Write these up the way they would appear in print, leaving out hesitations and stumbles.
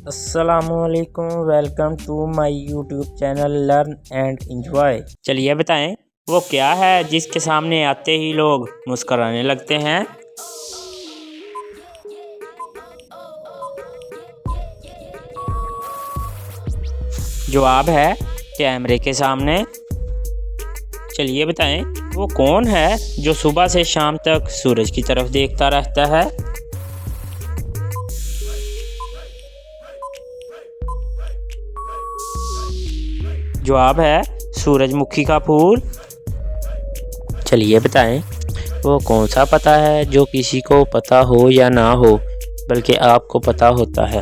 अस्सलामुअलैकुम, welcome to my YouTube channel learn and enjoy. चलिए बताएं वो क्या है जिसके सामने आते ही लोग मुस्कुराने लगते हैं। जवाब है कैमरे के सामने। चलिए बताएं वो कौन है जो सुबह से शाम तक सूरज की तरफ देखता रहता है। जवाब है सूरजमुखी का फूल। चलिए बताएं वो कौन सा पता है जो किसी को पता हो या ना हो बल्कि आपको पता होता है।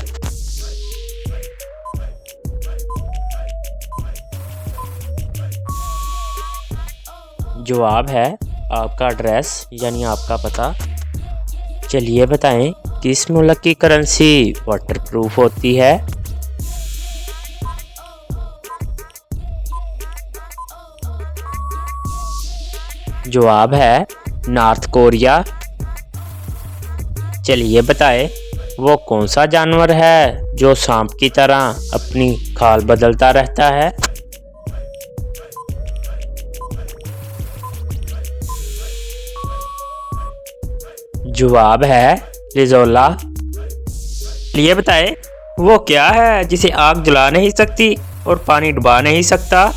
जवाब है आपका एड्रेस यानी आपका पता। चलिए बताएं किस मुल्क की करेंसी वाटरप्रूफ होती है। जवाब है नॉर्थ कोरिया। चलिए बताएं वो कौन सा जानवर है जो सांप की तरह अपनी खाल बदलता रहता है। जवाब है लिजोला। चलिए बताएं वो क्या है जिसे आग जला नहीं सकती और पानी डुबा नहीं सकता।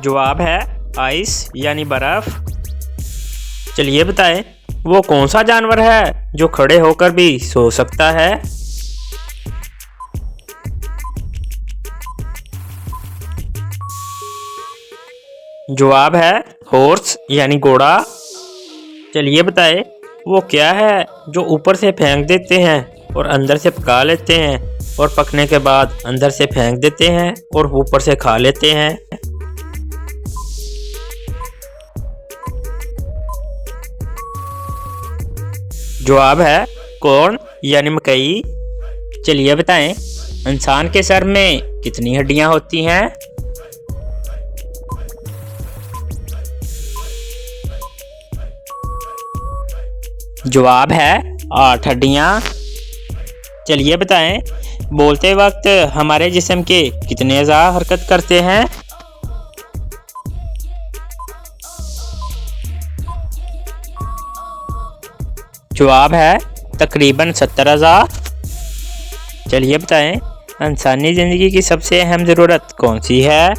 जवाब है आइस यानी बर्फ। चलिए बताएं वो कौन सा जानवर है जो खड़े होकर भी सो सकता है। जवाब है हॉर्स यानी घोड़ा। चलिए बताएं वो क्या है जो ऊपर से फेंक देते हैं और अंदर से पका लेते हैं और पकने के बाद अंदर से फेंक देते हैं और ऊपर से खा लेते हैं। जवाब है कॉर्न यानी मकई। चलिए बताएं इंसान के सर में कितनी हड्डियां होती हैं। जवाब है 8 हड्डियां। चलिए बताएं बोलते वक्त हमारे जिस्म के कितने अज़ा हरकत करते हैं। जवाब है तकरीबन 70 अज़ा। चलिए बताएं इंसानी ज़िंदगी की सबसे अहम ज़रूरत कौन सी है।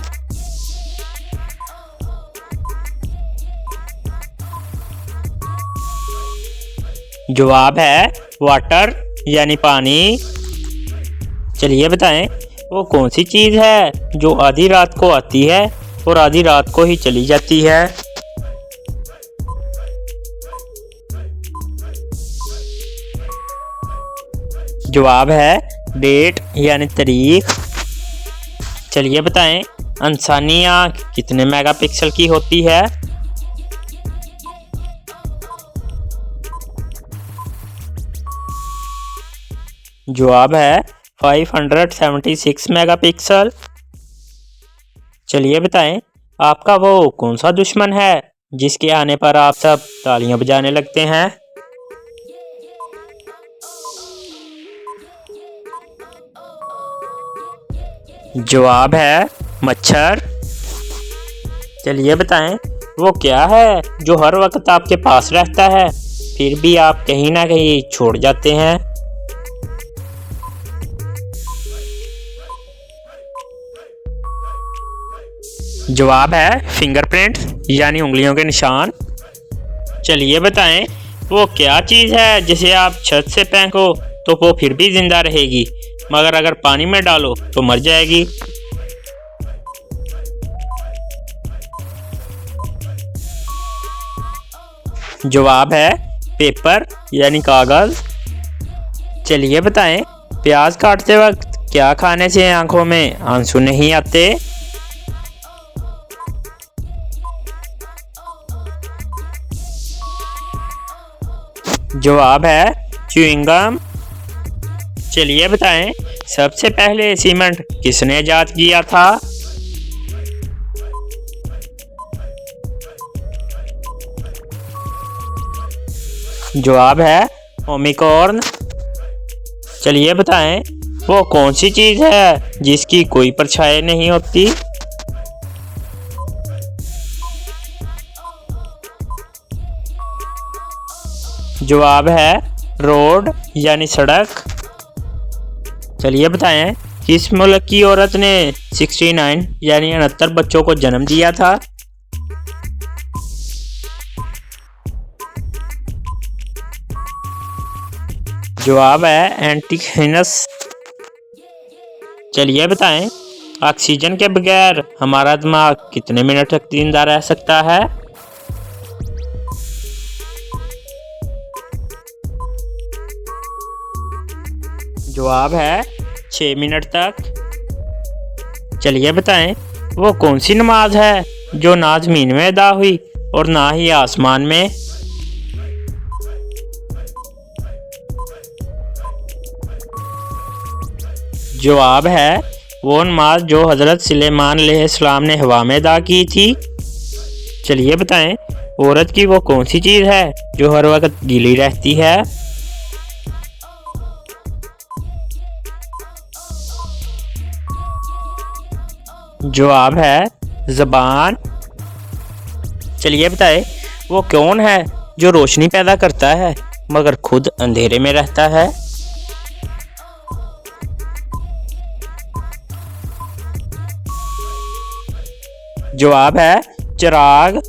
जवाब है वाटर यानी पानी। चलिए बताएं वो कौन सी चीज़ है जो आधी रात को आती है और आधी रात को ही चली जाती है। जवाब है डेट यानी तारीख। चलिए बताएं इंसानी आँख कितने मेगापिक्सल की होती है। जवाब है 576 मेगापिक्सल। चलिए बताएं आपका वो कौन सा दुश्मन है जिसके आने पर आप सब तालियां बजाने लगते हैं। जवाब है मच्छर। चलिए बताएं वो क्या है जो हर वक्त आपके पास रहता है फिर भी आप कहीं ना कहीं छोड़ जाते हैं। जवाब है फिंगरप्रिंट यानी उंगलियों के निशान। चलिए बताएं वो क्या चीज़ है जिसे आप छत से फेंको तो वो फिर भी जिंदा रहेगी मगर अगर पानी में डालो तो मर जाएगी। जवाब है पेपर यानी कागज। चलिए बताएं प्याज काटते वक्त क्या खाने से आंखों में आंसू नहीं आते। जवाब है च्युइंगम। चलिए बताएं सबसे पहले सीमेंट किसने इजाद किया था। जवाब है ओमिकॉर्न। चलिए बताएं वो कौन सी चीज़ है जिसकी कोई परछाई नहीं होती। जवाब है रोड यानी सड़क। चलिए बताएं किस मुल्क की औरत ने 69 यानी 69 बच्चों को जन्म दिया था। जवाब है एंटीथिनस। चलिए बताएं ऑक्सीजन के बगैर हमारा दिमाग कितने मिनट तक जिंदा रह सकता है। जवाब है 6 मिनट तक। चलिए बताएं वो कौन सी नमाज है जो ना ज़मीन में अदा हुई और ना ही आसमान में। जवाब है वो नमाज जो हज़रत सुलेमान अलैहिस्सलाम ने हवा में अदा की थी। चलिए बताएं औरत की वो कौन सी चीज़ है जो हर वक्त गीली रहती है। जवाब है ज़बान। चलिए बताएं वो कौन है जो रोशनी पैदा करता है मगर खुद अंधेरे में रहता है। जवाब है चिराग।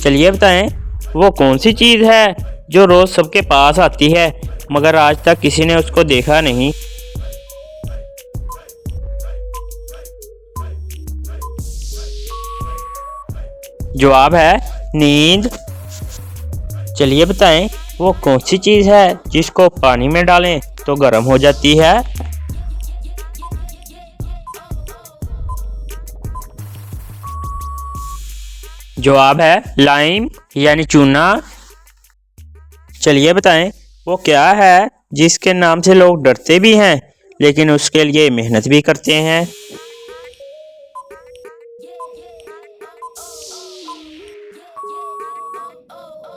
चलिए बताएं वो कौन सी चीज़ है जो रोज़ सबके पास आती है मगर आज तक किसी ने उसको देखा नहीं। जवाब है नींद। चलिए बताएं वो कौन सी चीज़ है जिसको पानी में डालें तो गर्म हो जाती है। जवाब है लाइम यानी चूना। चलिए बताएं वो क्या है जिसके नाम से लोग डरते भी हैं लेकिन उसके लिए मेहनत भी करते हैं।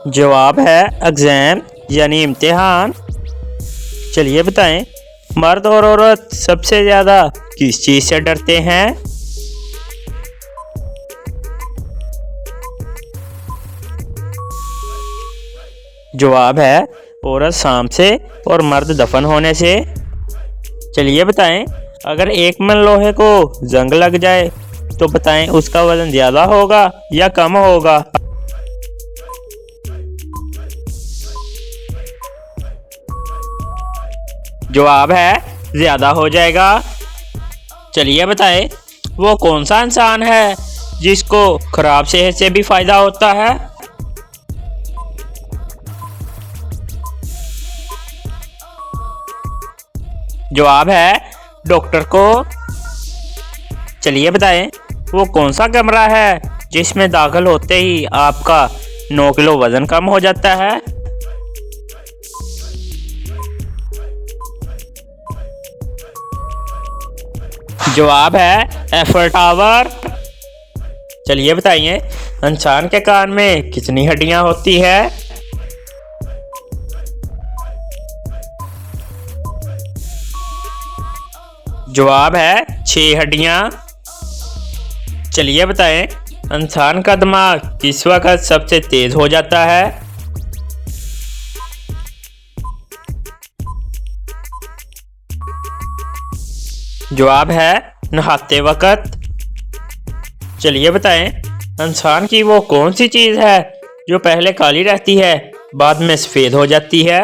जवाब है एग्ज़ाम यानी इम्तिहान। चलिए बताएं मर्द और औरत सबसे ज़्यादा किस चीज़ से डरते हैं। जवाब है औरत सांप से और मर्द दफन होने से। चलिए बताएं अगर 1 मन लोहे को जंग लग जाए तो बताएं उसका वजन ज़्यादा होगा या कम होगा। जवाब है ज़्यादा हो जाएगा। चलिए बताएं वो कौन सा इंसान है जिसको खराब सेहत से भी फ़ायदा होता है। जवाब है डॉक्टर को। चलिए बताएं वो कौन सा कमरा है जिसमें दाखिल होते ही आपका 9 किलो वज़न कम हो जाता है। जवाब है एफर टावर। चलिए बताइए इंसान के कान में कितनी हड्डियां होती है। जवाब है 6 हड्डियां। चलिए बताएं इंसान का दिमाग किस वक्त सबसे तेज हो जाता है। जवाब है नहाते वक्त। चलिए बताएं इंसान की वो कौन सी चीज़ है जो पहले काली रहती है बाद में सफ़ेद हो जाती है।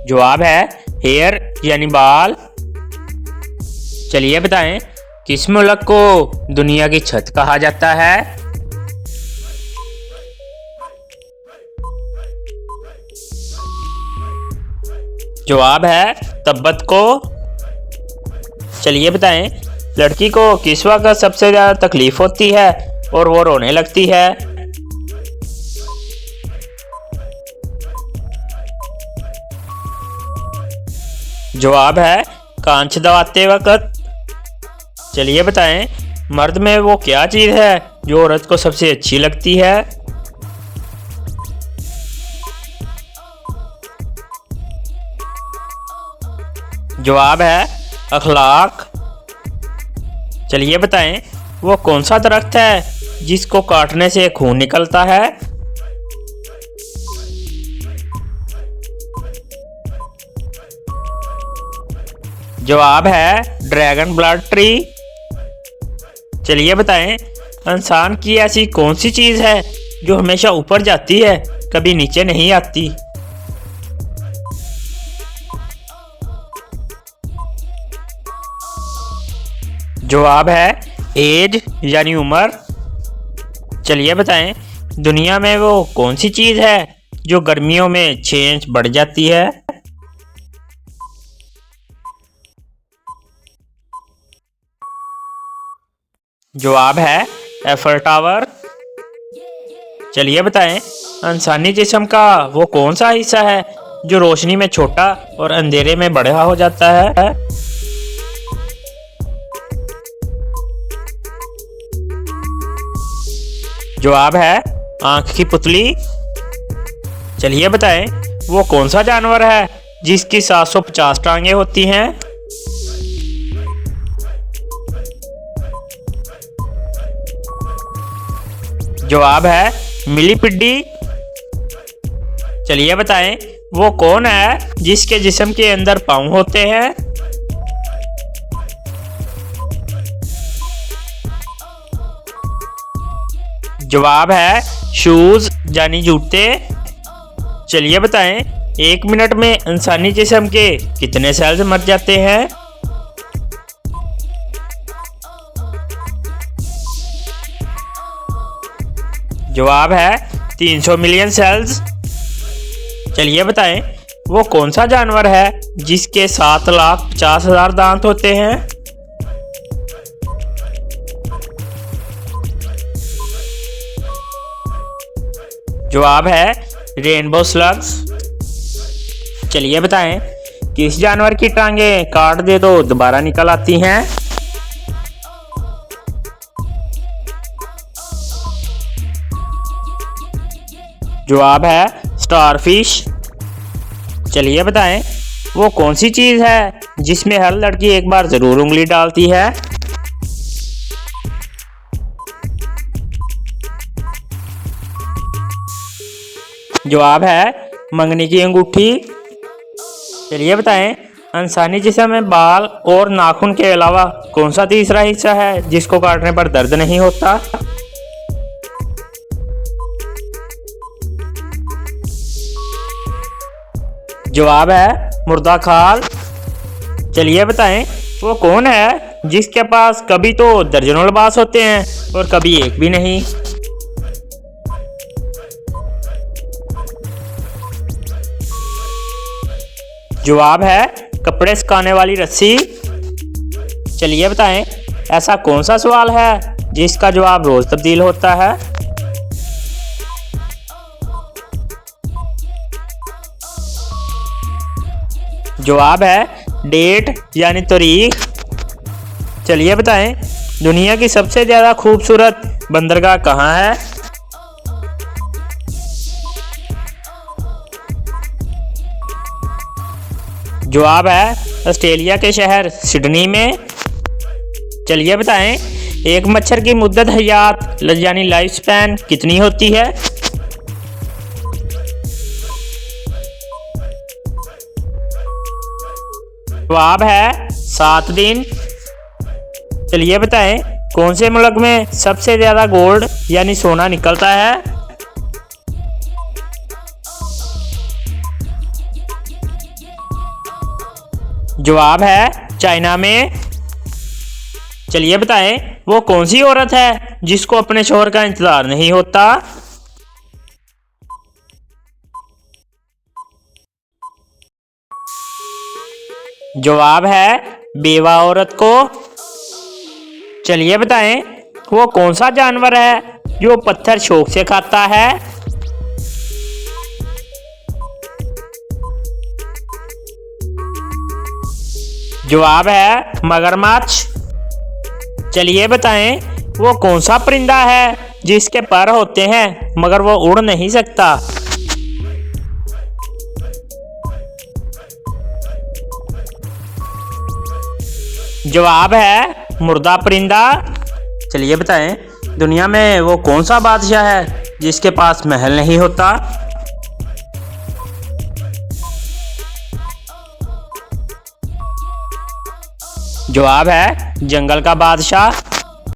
जवाब है हेयर यानी बाल। चलिए बताएं किस मुल्क को दुनिया की छत कहा जाता है। जवाब है तिब्बत को। चलिए बताएं लड़की को किस वक्त सबसे ज़्यादा तकलीफ होती है और वो रोने लगती है। जवाब है कांच दबाते वक्त। चलिए बताएं मर्द में वो क्या चीज़ है जो औरत को सबसे अच्छी लगती है? जवाब है अखलाक। चलिए बताएं, वो कौन सा दरख्त है जिसको काटने से खून निकलता है? जवाब है ड्रैगन ब्लड ट्री। चलिए बताएं, इंसान की ऐसी कौन सी चीज़ है जो हमेशा ऊपर जाती है, कभी नीचे नहीं आती? जवाब है एज यानी उम्र। चलिए बताएं, दुनिया में वो कौन सी चीज़ है जो गर्मियों में 6 इंच बढ़ जाती है? जवाब है एफल टावर। चलिए बताएं, इंसानी जिस्म का वो कौन सा हिस्सा है जो रोशनी में छोटा और अंधेरे में बड़ा हो जाता है? जवाब है आंख की पुतली। चलिए बताएं, वो कौन सा जानवर है जिसकी 750 टांगें होती हैं? जवाब है मिलीपिड्डी। चलिए बताएं, वो कौन है जिसके जिस्म के अंदर पाँव होते हैं? जवाब है शूज यानी जूते। चलिए बताएं, 1 मिनट में इंसानी जिस्म के कितने सेल्स मर जाते हैं? जवाब है 300 मिलियन सेल्स। चलिए बताएं, वो कौन सा जानवर है जिसके 7,50,000 दांत होते हैं? जवाब है रेनबो स्लग्स। चलिए बताएं, किस जानवर की टांगें काट दे तो दोबारा निकल आती हैं? जवाब है स्टारफिश। चलिए बताएं, वो कौन सी चीज़ है जिसमें हर लड़की एक बार ज़रूर उंगली डालती है? जवाब है मंगनी की अंगूठी। चलिए बताएं, इंसानी जिस्म में बाल और नाखून के अलावा कौन सा तीसरा हिस्सा है जिसको काटने पर दर्द नहीं होता? जवाब है मुर्दा खाल। चलिए बताएं, वो कौन है जिसके पास कभी तो दर्जनों लिबास होते हैं और कभी एक भी नहीं? जवाब है कपड़े सुखाने वाली रस्सी। चलिए बताएं, ऐसा कौन सा सवाल है जिसका जवाब रोज तब्दील होता है? जवाब है डेट यानी तारीख। चलिए बताएं, दुनिया की सबसे ज़्यादा खूबसूरत बंदरगाह कहाँ है? जवाब है ऑस्ट्रेलिया के शहर सिडनी में। चलिए बताएं, एक मच्छर की मुद्दत हयात यानी लाइफ स्पैन कितनी होती है? जवाब है 7 दिन। चलिए बताएं, कौन से मुल्क में सबसे ज़्यादा गोल्ड यानी सोना निकलता है? जवाब है चाइना में। चलिए बताएं, वो कौन सी औरत है जिसको अपने शौहर का इंतजार नहीं होता? जवाब है बेवा औरत को। चलिए बताएं, वो कौन सा जानवर है जो पत्थर शौक से खाता है? जवाब है मगरमच्छ। चलिए बताएं, वो कौन सा परिंदा है जिसके पर होते हैं मगर वो उड़ नहीं सकता? जवाब है मुर्दा परिंदा। चलिए बताएं, दुनिया में वो कौन सा बादशाह है जिसके पास महल नहीं होता? जवाब है जंगल का बादशाह।